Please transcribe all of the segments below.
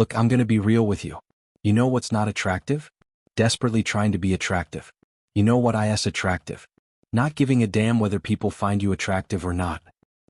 Look, I'm gonna be real with you. You know what's not attractive? Desperately trying to be attractive. You know what is attractive? Not giving a damn whether people find you attractive or not.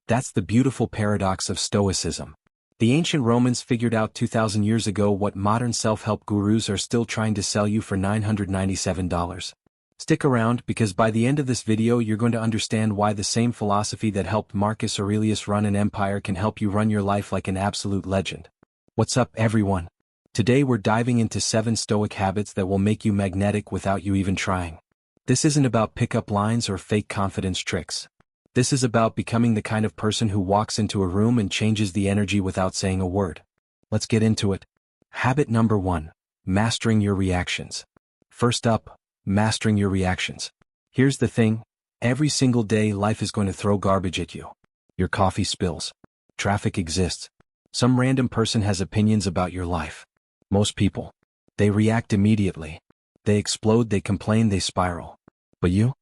That's the beautiful paradox of Stoicism. The ancient Romans figured out 2,000 years ago what modern self-help gurus are still trying to sell you for $997. Stick around, because by the end of this video you're going to understand why the same philosophy that helped Marcus Aurelius run an empire can help you run your life like an absolute legend. What's up, everyone? Today we're diving into 7 Stoic habits that will make you magnetic without you even trying. This isn't about pickup lines or fake confidence tricks. This is about becoming the kind of person who walks into a room and changes the energy without saying a word. Let's get into it. Habit number 1. Mastering your reactions. First up, mastering your reactions. Here's the thing. Every single day life is going to throw garbage at you. Your coffee spills. Traffic exists. Some random person has opinions about your life. Most people, they react immediately. They explode, they complain, they spiral. But you're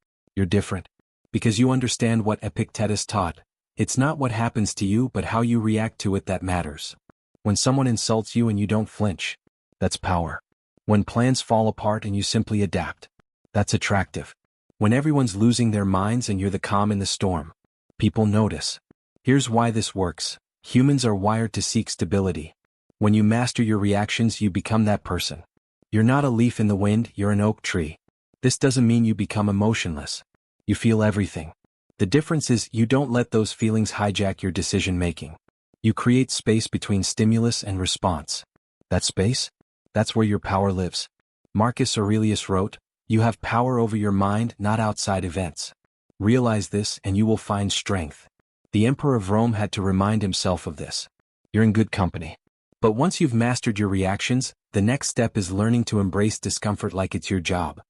different. Because you understand what Epictetus taught. It's not what happens to you but how you react to it that matters. When someone insults you and you don't flinch, that's power. When plans fall apart and you simply adapt, that's attractive. When everyone's losing their minds and you're the calm in the storm, people notice. Here's why this works. Humans are wired to seek stability. When you master your reactions, you become that person. You're not a leaf in the wind, you're an oak tree. This doesn't mean you become emotionless. You feel everything. The difference is you don't let those feelings hijack your decision-making. You create space between stimulus and response. That space? That's where your power lives. Marcus Aurelius wrote, "You have power over your mind, not outside events. Realize this and you will find strength." The Emperor of Rome had to remind himself of this. You're in good company. But once you've mastered your reactions, the next step is learning to embrace discomfort like it's your job.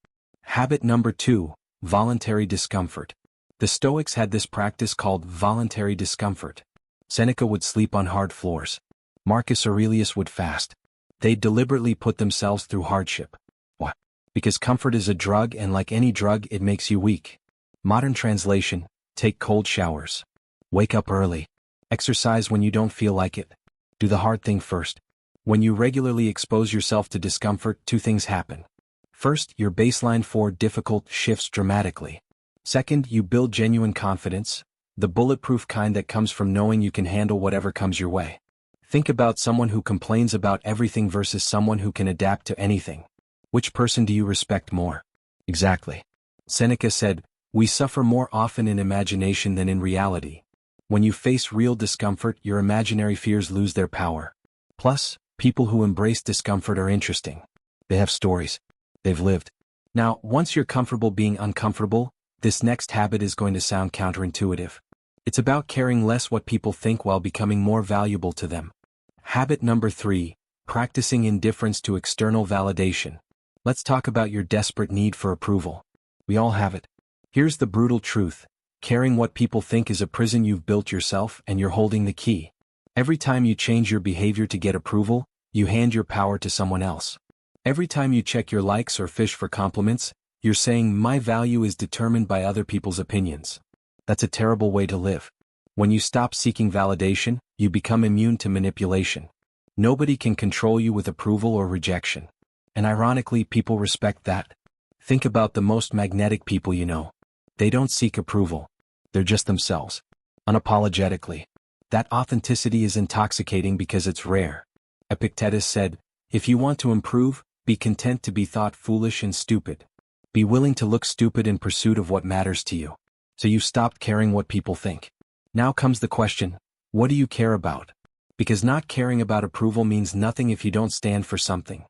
Habit number 2. Voluntary discomfort. The Stoics had this practice called voluntary discomfort. Seneca would sleep on hard floors. Marcus Aurelius would fast. They deliberately put themselves through hardship. Why? Because comfort is a drug, and like any drug, it makes you weak. Modern translation: take cold showers. Wake up early. Exercise when you don't feel like it. Do the hard thing first. When you regularly expose yourself to discomfort, 2 things happen. First, your baseline for difficult shifts dramatically. Second, you build genuine confidence, the bulletproof kind that comes from knowing you can handle whatever comes your way. Think about someone who complains about everything versus someone who can adapt to anything. Which person do you respect more? Exactly. Seneca said, "We suffer more often in imagination than in reality." When you face real discomfort, your imaginary fears lose their power. Plus, people who embrace discomfort are interesting. They have stories. They've lived. Now, once you're comfortable being uncomfortable, this next habit is going to sound counterintuitive. It's about caring less what people think while becoming more valuable to them. Habit number 3. Practicing indifference to external validation. Let's talk about your desperate need for approval. We all have it. Here's the brutal truth. Caring what people think is a prison you've built yourself, and you're holding the key. Every time you change your behavior to get approval, you hand your power to someone else. Every time you check your likes or fish for compliments, you're saying, "My value is determined by other people's opinions." That's a terrible way to live. When you stop seeking validation, you become immune to manipulation. Nobody can control you with approval or rejection. And ironically, people respect that. Think about the most magnetic people you know. They don't seek approval. They're just themselves. Unapologetically. That authenticity is intoxicating because it's rare. Epictetus said, "If you want to improve, be content to be thought foolish and stupid. Be willing to look stupid in pursuit of what matters to you." So you've stopped caring what people think. Now comes the question, what do you care about? Because not caring about approval means nothing if you don't stand for something.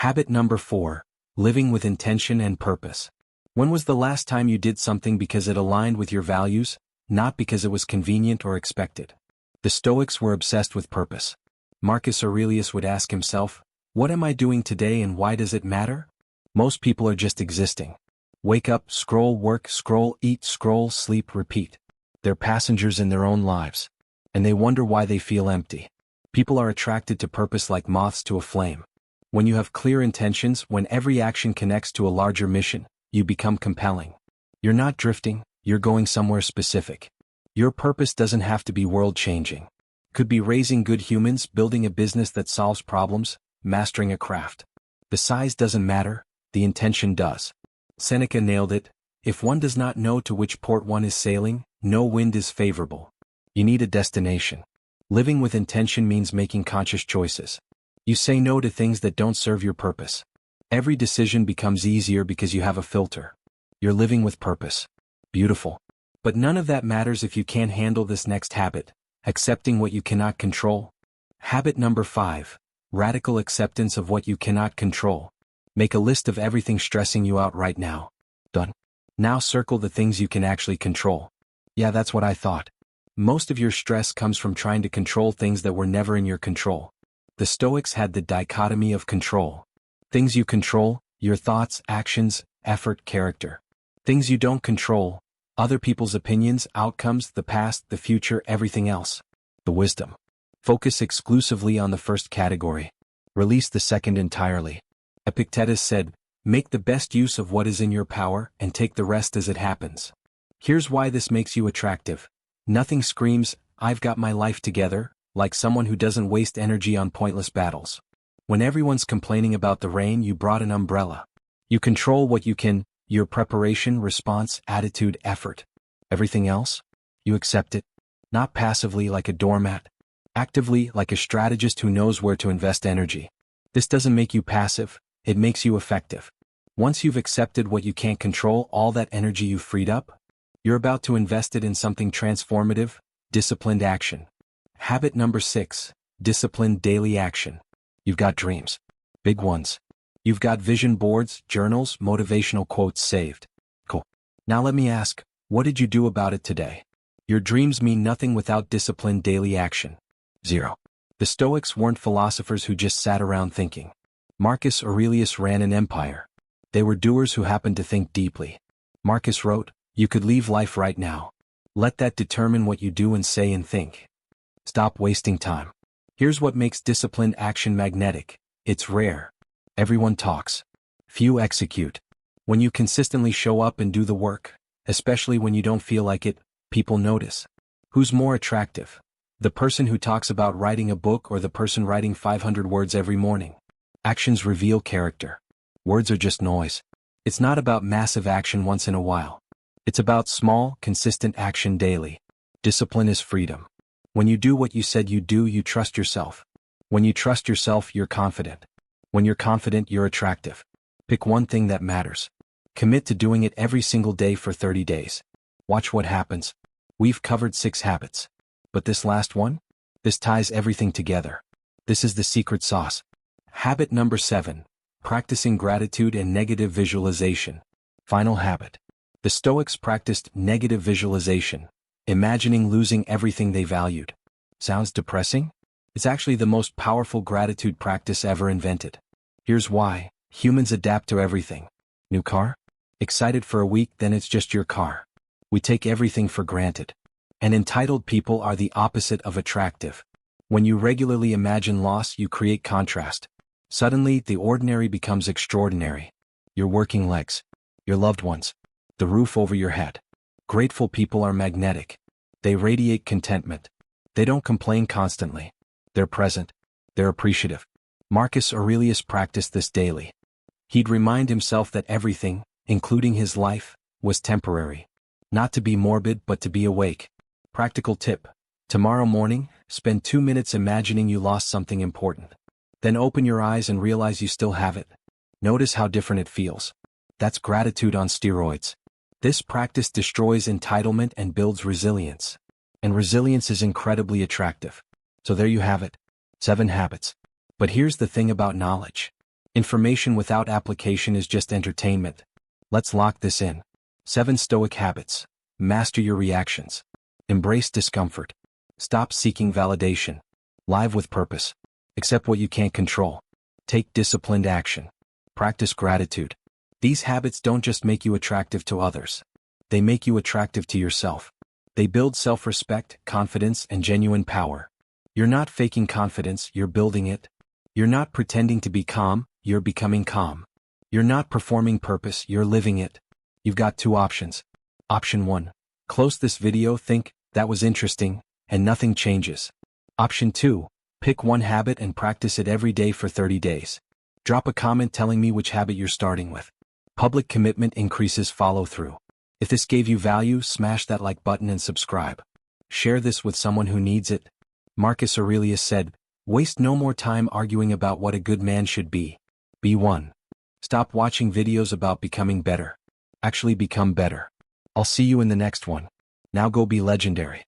Habit number 4. Living with intention and purpose. When was the last time you did something because it aligned with your values, not because it was convenient or expected? The Stoics were obsessed with purpose. Marcus Aurelius would ask himself, "What am I doing today and why does it matter?" Most people are just existing. Wake up, scroll, work, scroll, eat, scroll, sleep, repeat. They're passengers in their own lives. And they wonder why they feel empty. People are attracted to purpose like moths to a flame. When you have clear intentions, when every action connects to a larger mission, you become compelling. You're not drifting, you're going somewhere specific. Your purpose doesn't have to be world-changing. Could be raising good humans, building a business that solves problems, mastering a craft. The size doesn't matter, the intention does. Seneca nailed it. If one does not know to which port one is sailing, no wind is favorable. You need a destination. Living with intention means making conscious choices. You say no to things that don't serve your purpose. Every decision becomes easier because you have a filter. You're living with purpose. Beautiful. But none of that matters if you can't handle this next habit, accepting what you cannot control. Habit number 5. Radical acceptance of what you cannot control. Make a list of everything stressing you out right now. Done. Now circle the things you can actually control. Yeah, that's what I thought. Most of your stress comes from trying to control things that were never in your control. The Stoics had the dichotomy of control. Things you control, your thoughts, actions, effort, character. Things you don't control, other people's opinions, outcomes, the past, the future, everything else. The wisdom. Focus exclusively on the first category. Release the second entirely. Epictetus said, "Make the best use of what is in your power and take the rest as it happens." Here's why this makes you attractive. Nothing screams, "I've got my life together," like someone who doesn't waste energy on pointless battles. When everyone's complaining about the rain, you brought an umbrella. You control what you can, your preparation, response, attitude, effort. Everything else? You accept it. Not passively like a doormat. Actively like a strategist who knows where to invest energy. This doesn't make you passive, it makes you effective. Once you've accepted what you can't control, all that energy you've freed up, you're about to invest it in something transformative, disciplined action. Habit number 6. Disciplined daily action. You've got dreams. Big ones. You've got vision boards, journals, motivational quotes saved. Cool. Now let me ask, what did you do about it today? Your dreams mean nothing without disciplined daily action. 0. The Stoics weren't philosophers who just sat around thinking. Marcus Aurelius ran an empire. They were doers who happened to think deeply. Marcus wrote, "You could leave life right now. Let that determine what you do and say and think. Stop wasting time." Here's what makes disciplined action magnetic. It's rare. Everyone talks. Few execute. When you consistently show up and do the work, especially when you don't feel like it, people notice. Who's more attractive? The person who talks about writing a book or the person writing 500 words every morning? Actions reveal character. Words are just noise. It's not about massive action once in a while. It's about small, consistent action daily. Discipline is freedom. When you do what you said you do, you trust yourself. When you trust yourself, you're confident. When you're confident, you're attractive. Pick one thing that matters. Commit to doing it every single day for 30 days. Watch what happens. We've covered 6 habits. But this last one? This ties everything together. This is the secret sauce. Habit number 7. Practicing gratitude and negative visualization. Final habit. The Stoics practiced negative visualization, imagining losing everything they valued. Sounds depressing? It's actually the most powerful gratitude practice ever invented. Here's why. Humans adapt to everything. New car? Excited for a week, then it's just your car. We take everything for granted. And entitled people are the opposite of attractive. When you regularly imagine loss, you create contrast. Suddenly, the ordinary becomes extraordinary. Your working legs. Your loved ones. The roof over your head. Grateful people are magnetic. They radiate contentment. They don't complain constantly. They're present. They're appreciative. Marcus Aurelius practiced this daily. He'd remind himself that everything, including his life, was temporary. Not to be morbid, but to be awake. Practical tip. Tomorrow morning, spend 2 minutes imagining you lost something important. Then open your eyes and realize you still have it. Notice how different it feels. That's gratitude on steroids. This practice destroys entitlement and builds resilience. And resilience is incredibly attractive. So there you have it. 7 habits. But here's the thing about knowledge. Information without application is just entertainment. Let's lock this in. 7 Stoic habits. Master your reactions. Embrace discomfort. Stop seeking validation. Live with purpose. Accept what you can't control. Take disciplined action. Practice gratitude. These habits don't just make you attractive to others. They make you attractive to yourself. They build self-respect, confidence, and genuine power. You're not faking confidence, you're building it. You're not pretending to be calm, you're becoming calm. You're not performing purpose, you're living it. You've got 2 options. Option 1. Close this video, think, that was interesting, and nothing changes. Option 2. Pick one habit and practice it every day for 30 days. Drop a comment telling me which habit you're starting with. Public commitment increases follow-through. If this gave you value, smash that like button and subscribe. Share this with someone who needs it. Marcus Aurelius said, "Waste no more time arguing about what a good man should be. Be one." Stop watching videos about becoming better. Actually become better. I'll see you in the next one. Now go be legendary.